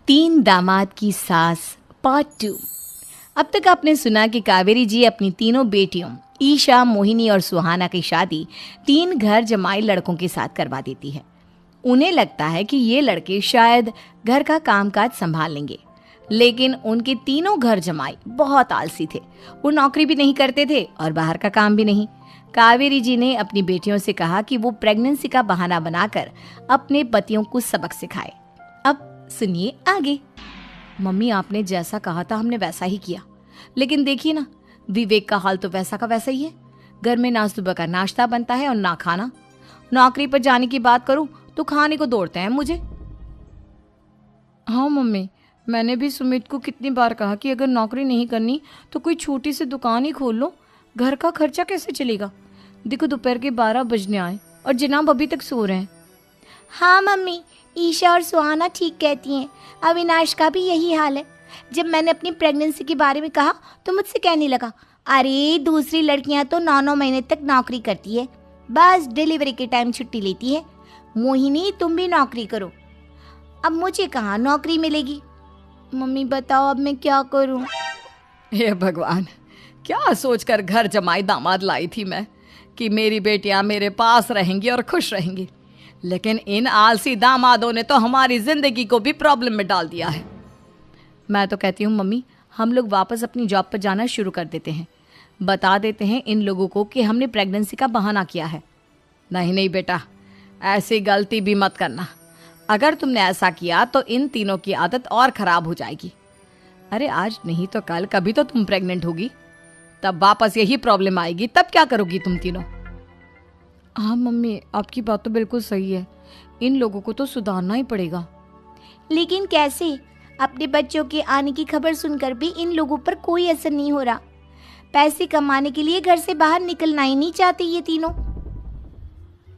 तीन दामाद की सास पार्ट 2। अब तक आपने सुना कि कावेरी जी अपनी तीनों बेटियों ईशा, मोहिनी और सुहाना की शादी तीन घर जमाई लड़कों के साथ करवा देती है। उन्हें लगता है कि ये लड़के शायद घर का कामकाज संभाल लेंगे, लेकिन उनके तीनों घर जमाई बहुत आलसी थे। वो नौकरी भी नहीं करते थे और बाहर का काम भी नहीं। कावेरी जी ने अपनी बेटियों से कहा कि वो प्रेगनेंसी का बहाना बनाकर अपने पतियों को सबक सिखाए। अब सुनिए आगे। मम्मी, आपने जैसा कहा था हमने वैसा ही किया, लेकिन देखिए ना, विवेक का हाल तो वैसा का वैसा ही है। घर में ना सुबह का नाश्ता बनता है और ना खाना। नौकरी पर जाने की बात करूं तो खाने को दौड़ते हैं मुझे। हाँ मम्मी, मैंने भी सुमित को कितनी बार कहा कि अगर नौकरी नहीं करनी तो कोई छोटी सी दुकान ही खोल लो। घर का खर्चा कैसे चलेगा? देखो दोपहर के 12 बजने आए और जनाब अभी तक सो रहे हैं। हाँ मम्मी, ईशा और सुहाना ठीक कहती हैं। अविनाश का भी यही हाल है। जब मैंने अपनी प्रेगनेंसी के बारे में कहा तो मुझसे कहने लगा, अरे दूसरी लड़कियां तो 9-9 महीने तक नौकरी करती है, बस डिलीवरी के टाइम छुट्टी लेती है। मोहिनी, तुम भी नौकरी करो। अब मुझे कहाँ नौकरी मिलेगी? मम्मी बताओ, अब मैं क्या करूँ? हे भगवान, क्या सोचकर घर जमाई दामाद लाई थी मैं कि मेरी बेटियां मेरे पास रहेंगी और खुश रहेंगी, लेकिन इन आलसी दामादों ने तो हमारी जिंदगी को भी प्रॉब्लम में डाल दिया है। मैं तो कहती हूँ मम्मी, हम लोग वापस अपनी जॉब पर जाना शुरू कर देते हैं। बता देते हैं इन लोगों को कि हमने प्रेगनेंसी का बहाना किया है। नहीं नहीं बेटा, ऐसी गलती भी मत करना। अगर तुमने ऐसा किया तो इन तीनों की आदत और खराब हो जाएगी। अरे आज नहीं तो कल कभी तो तुम प्रेग्नेंट होगी, तब वापस यही प्रॉब्लम आएगी। तब क्या करोगी तुम तीनों? हाँ मम्मी, आपकी बात तो बिल्कुल सही है। इन लोगों को तो सुधारना ही पड़ेगा। लेकिन कैसे? अपने बच्चों के आने की खबर सुनकर भी इन लोगों पर कोई असर नहीं हो रहा। पैसे कमाने के लिए घर से बाहर निकलना ही नहीं चाहते ये तीनों।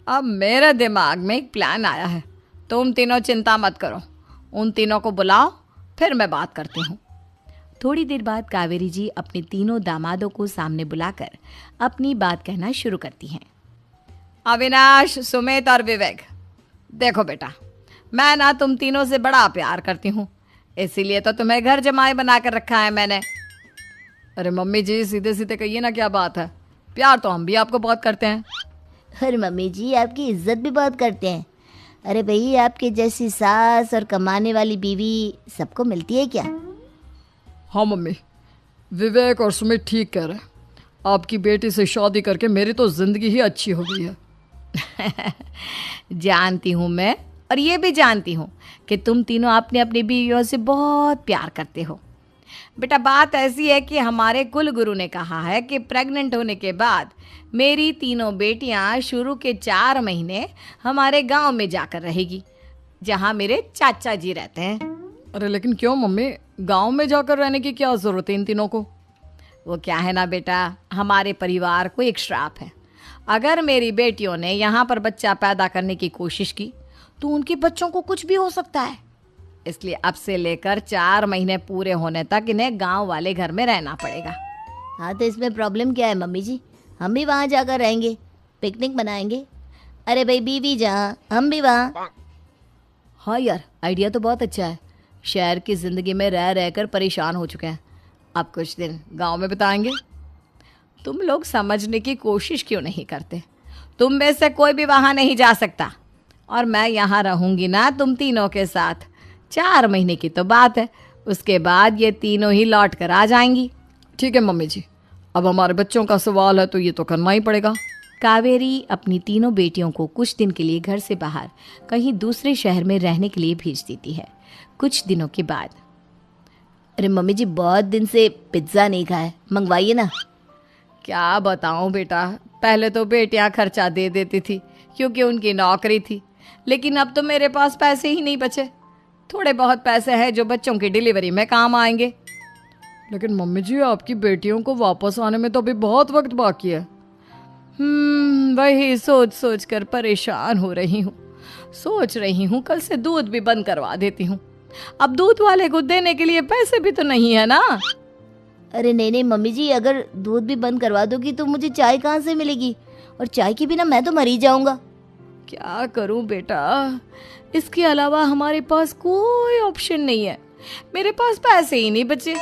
अब मेरे दिमाग में एक प्लान आया है। तुम तीनों चिंता मत करो, उन तीनों को बुलाओ, फिर मैं बात करती हूँ। थोड़ी देर बाद कावेरी जी अपने तीनों दामादों को सामने बुलाकर अपनी बात कहना शुरू करती हैं। अविनाश, सुमित और विवेक, देखो बेटा, मैं ना तुम तीनों से बड़ा प्यार करती हूँ, इसीलिए तो तुम्हें घर जमाई बना कर रखा है मैंने। अरे मम्मी जी, सीधे सीधे कहिए ना, क्या बात है? प्यार तो हम भी आपको बहुत करते हैं। अरे मम्मी जी, आपकी इज्जत भी बहुत करते हैं। अरे भाई, आपके जैसी सास और कमाने वाली बीवी सबको मिलती है क्या? हाँ मम्मी, विवेक और सुमित ठीक कह रहे हैं। आपकी बेटी से शादी करके मेरी तो जिंदगी ही अच्छी हो गई है। जानती हूँ मैं, और ये भी जानती हूँ कि तुम तीनों अपने अपनी बीवियों से बहुत प्यार करते हो। बेटा, बात ऐसी है कि हमारे कुल गुरु ने कहा है कि प्रेग्नेंट होने के बाद मेरी तीनों बेटियां शुरू के 4 महीने हमारे गांव में जाकर रहेगी, जहां मेरे चाचा जी रहते हैं। अरे लेकिन क्यों मम्मी, गांव में जाकर रहने की क्या जरूरत है इन तीनों को? वो क्या है ना बेटा, हमारे परिवार को एक श्राप है। अगर मेरी बेटियों ने यहाँ पर बच्चा पैदा करने की कोशिश की तो उनके बच्चों को कुछ भी हो सकता है। इसलिए अब से लेकर 4 महीने पूरे होने तक इन्हें गांव वाले घर में रहना पड़ेगा। हाँ, तो इसमें प्रॉब्लम क्या है मम्मी जी? हम भी वहाँ जाकर रहेंगे, पिकनिक मनाएंगे। अरे भाई, बीवी जहाँ हम भी वहाँ। हाँ यार, आइडिया तो बहुत अच्छा है। शहर की ज़िंदगी में रह रहकर परेशान हो चुके हैं, अब कुछ दिन गांव में बिताएंगे। तुम लोग समझने की कोशिश क्यों नहीं करते? तुम में से कोई भी वहाँ नहीं जा सकता, और मैं यहाँ रहूँगी ना तुम तीनों के साथ। 4 महीने की तो बात है, उसके बाद ये तीनों ही लौट कर आ जाएंगी। ठीक है मम्मी जी, अब हमारे बच्चों का सवाल है तो ये तो करना ही पड़ेगा। कावेरी अपनी तीनों बेटियों को कुछ दिन के लिए घर से बाहर कहीं दूसरे शहर में रहने के लिए भेज देती है। कुछ दिनों के बाद, अरे मम्मी जी, बहुत दिन से पिज्ज़ा नहीं खाया, मंगवाइए ना। क्या बताऊं बेटा, पहले तो बेटियां खर्चा दे देती थी क्योंकि उनकी नौकरी थी, लेकिन अब तो मेरे पास पैसे ही नहीं बचे। थोड़े बहुत पैसे हैं जो बच्चों की डिलीवरी में काम आएंगे। लेकिन मम्मी जी, आपकी बेटियों को वापस आने में तो अभी बहुत वक्त बाकी है। वही सोच सोच कर परेशान हो रही हूँ। सोच रही हूँ कल से दूध भी बंद करवा देती हूँ। अब दूध वाले को देने के लिए पैसे भी तो नहीं है ना। अरे नहीं नहीं मम्मी जी, अगर दूध भी बंद करवा दोगी तो मुझे चाय कहाँ से मिलेगी? और चाय के बिना मैं तो मर ही जाऊंगा। क्या करूं बेटा, इसके अलावा हमारे पास कोई ऑप्शन नहीं है, मेरे पास पैसे ही नहीं बचे।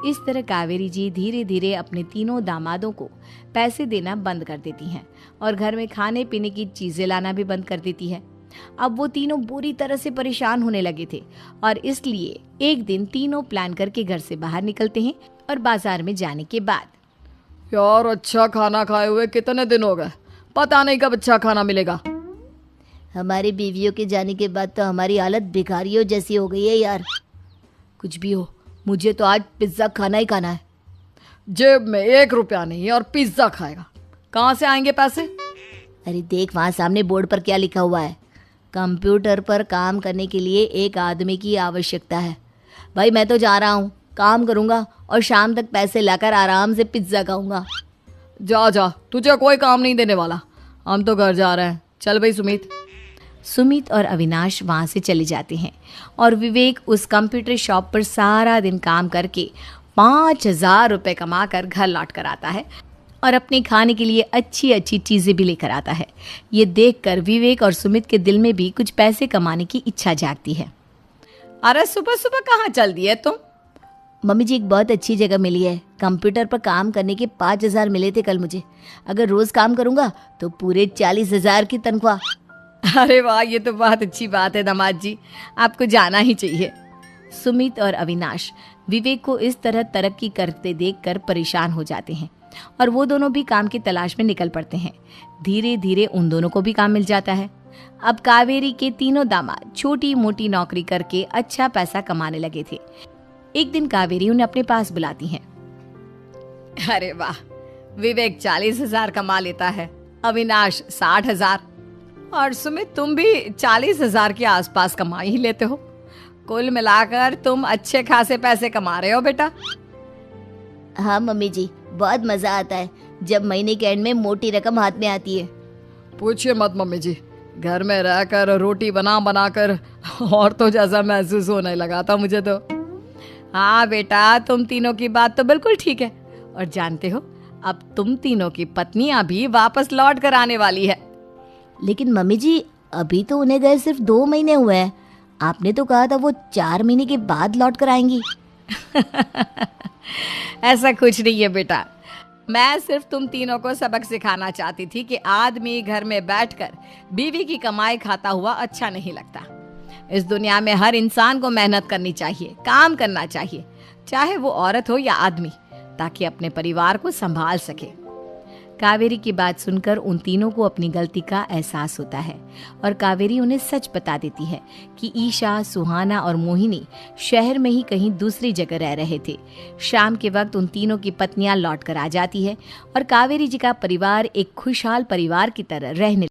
इस तरह कावेरी जी धीरे धीरे अपने तीनों दामादों को पैसे देना बंद कर देती हैं और घर में खाने पीने की चीजें लाना भी बंद कर देती है। अब वो तीनों बुरी तरह से परेशान होने लगे थे और इसलिए एक दिन तीनों प्लान करके घर से बाहर निकलते हैं और बाजार में जाने के बाद यार अच्छा खाना खाए हुए कितने दिन हो गए, पता नहीं कब अच्छा खाना मिलेगा। हमारी बीवियों के जाने के बाद तो हमारी हालत भिखारियों जैसी हो गई है यार। कुछ भी हो, मुझे तो आज पिज्जा खाना ही खाना है। जेब में 1 रुपया नहीं है और पिज्जा खाएगा, कहाँ से आएंगे पैसे? अरे देख वहाँ सामने बोर्ड पर क्या लिखा हुआ है, कंप्यूटर पर काम करने के लिए एक आदमी की आवश्यकता है। भाई मैं तो जा रहा हूँ, काम करूँगा और शाम तक पैसे लाकर आराम से पिज्ज़ा खाऊंगा। जा जा, तुझे कोई काम नहीं देने वाला, हम तो घर जा रहे हैं। चल भाई सुमित। सुमित और अविनाश वहाँ से चले जाते हैं और विवेक उस कंप्यूटर शॉप पर सारा दिन काम करके 5,000 रुपये कमा कर घर लौट कर आता है और अपने खाने के लिए अच्छी अच्छी चीज़ें भी लेकर आता है। ये देखकर विवेक और सुमित के दिल में भी कुछ पैसे कमाने की इच्छा जागती है। अरे सुबह सुबह कहाँ चल दिए तुम? मम्मी जी एक बहुत अच्छी जगह मिली है, कंप्यूटर पर काम करने के 5,000 मिले थे कल मुझे। अगर रोज़ काम करूँगा तो पूरे 40,000 की तनख्वाह। अरे वाह, ये तो बहुत अच्छी बात है दामाद जी, आपको जाना ही चाहिए। सुमित और अविनाश विवेक को इस तरह तरक्की करते देखकर परेशान हो जाते हैं और वो दोनों भी काम की तलाश में निकल पड़ते हैं। धीरे धीरे उन दोनों को भी काम मिल जाता है। अब कावेरी के तीनों दामाद छोटी मोटी नौकरी करके अच्छा पैसा कमाने लगे थे। एक दिन कावेरी उन्हें अपने पास बुलाती हैं। अरे वाह, विवेक 40,000 कमा लेता है, अविनाश 60,000 और सुमित तुम भी 40,000 के आसपास कमा ही लेते हो। कुल मिलाकर तुम अच्छे खासे पैसे कमा रहे हो बेटा। हाँ मम्मी जी, बहुत मज़ा आता है जब महीने के एंड में मोटी रकम हाथ में आती है। पूछिए मत मम्मी जी, घर में रहकर रोटी बना बना कर और तो जैसा महसूस होने लगा था मुझे तो। हाँ बेटा, तुम तीनों की बात तो बिल्कुल ठीक है और जानते हो अब तुम तीनों की पत्नियां भी वापस लौट कर आने वाली है। लेकिन मम्मी जी अभी तो उन्हें गए सिर्फ 2 महीने हुए हैं, आपने तो कहा था वो 4 महीने के बाद लौट कर आएंगी। ऐसा कुछ नहीं है बेटा, मैं सिर्फ तुम तीनों को सबक सिखाना चाहती थी कि आदमी घर में बैठकर बीवी की कमाई खाता हुआ अच्छा नहीं लगता। इस दुनिया में हर इंसान को मेहनत करनी चाहिए, काम करना चाहिए, चाहे वो औरत हो या आदमी, ताकि अपने परिवार को संभाल सके। कावेरी की बात सुनकर उन तीनों को अपनी गलती का एहसास होता है और कावेरी उन्हें सच बता देती है कि ईशा, सुहाना और मोहिनी शहर में ही कहीं दूसरी जगह रह रहे थे। शाम के वक्त उन तीनों की पत्नियां लौट कर आ जाती है और कावेरी जी का परिवार एक खुशहाल परिवार की तरह रहने